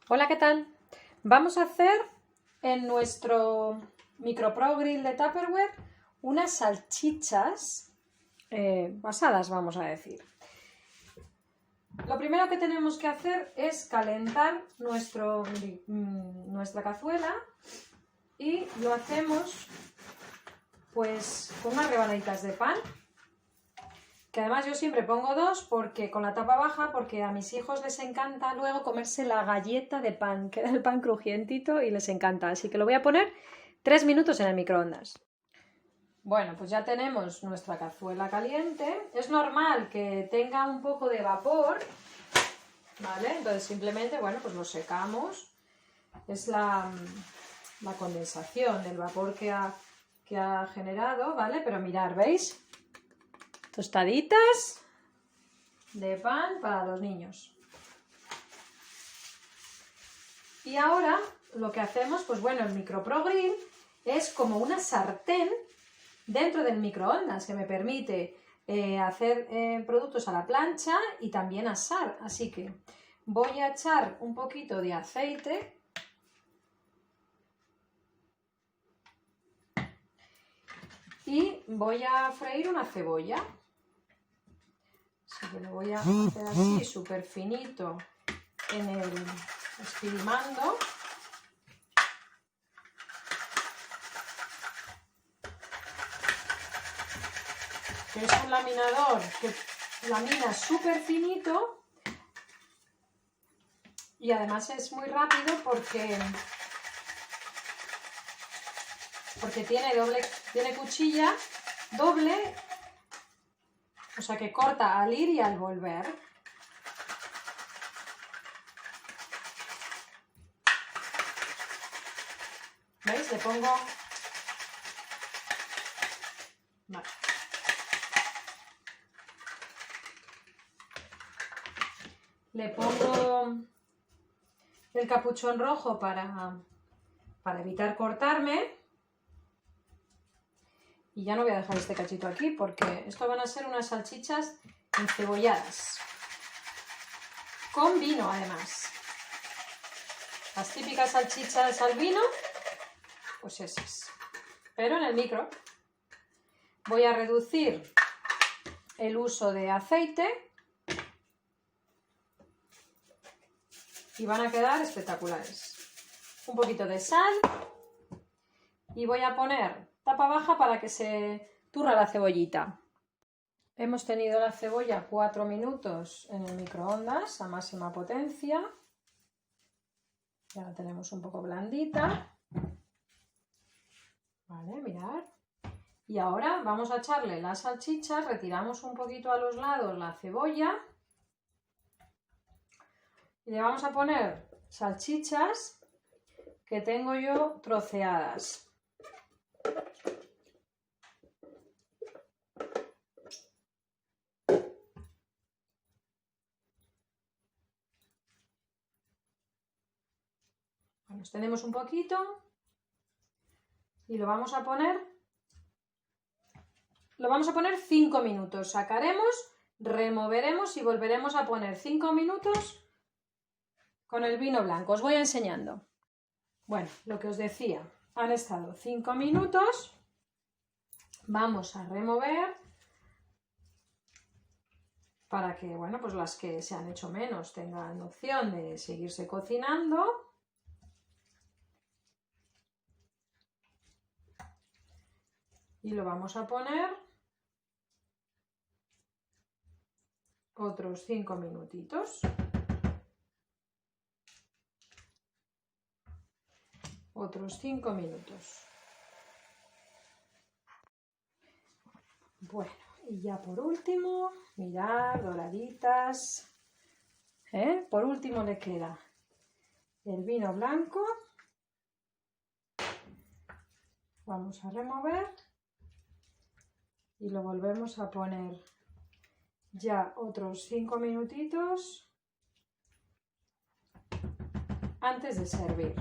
Hola, ¿qué tal? Vamos a hacer en nuestro micropro grill de Tupperware unas salchichas asadas, vamos a decir. Lo primero que tenemos que hacer es calentar nuestra cazuela y lo hacemos pues con unas rebanaditas de pan, que además yo siempre pongo dos porque con la tapa baja, porque a mis hijos les encanta luego comerse la galleta de pan, queda el pan crujientito y les encanta, así que lo voy a poner 3 minutos en el microondas. Bueno, pues ya tenemos nuestra cazuela caliente. Es normal que tenga un poco de vapor, ¿vale? Entonces simplemente, bueno, pues lo secamos. Es la condensación del vapor que ha generado, ¿vale? Pero mirad, ¿veis? Tostaditas de pan para los niños. Y ahora lo que hacemos, pues bueno, el micropro grill es como una sartén dentro del microondas que me permite hacer productos a la plancha y también asar. Así que voy a echar un poquito de aceite y voy a freír una cebolla. Así que lo voy a hacer así, súper finito en el esfilimando. Es un laminador que lamina súper finito y además es muy rápido porque tiene cuchilla doble, o sea que corta al ir y al volver. ¿Veis? Le pongo... Vale. Le pongo el capuchón rojo para evitar cortarme. Y ya no voy a dejar este cachito aquí porque esto van a ser unas salchichas encebolladas. Con vino además. Las típicas salchichas al vino, pues esas. Pero en el micro. Voy a reducir el uso de aceite. Y van a quedar espectaculares. Un poquito de sal. Y voy a poner tapa baja para que se turra la cebollita. Hemos tenido la cebolla 4 minutos en el microondas a máxima potencia. Ya la tenemos un poco blandita. Vale, mirad. Y ahora vamos a echarle las salchichas. Retiramos un poquito a los lados la cebolla. Y le vamos a poner salchichas que tengo yo troceadas. Bueno, tenemos un poquito y lo vamos a poner 5 minutos. Sacaremos, removeremos y volveremos a poner 5 minutos con el vino blanco. Os voy enseñando. Bueno, lo que os decía, han estado 5 minutos. Vamos a remover para que, bueno, pues las que se han hecho menos tengan opción de seguirse cocinando. Y lo vamos a poner otros 5 minutitos. Otros 5 minutos. Bueno, y ya por último, mirad, doraditas. Por último le queda el vino blanco. Vamos a remover y lo volvemos a poner ya otros 5 minutitos antes de servir.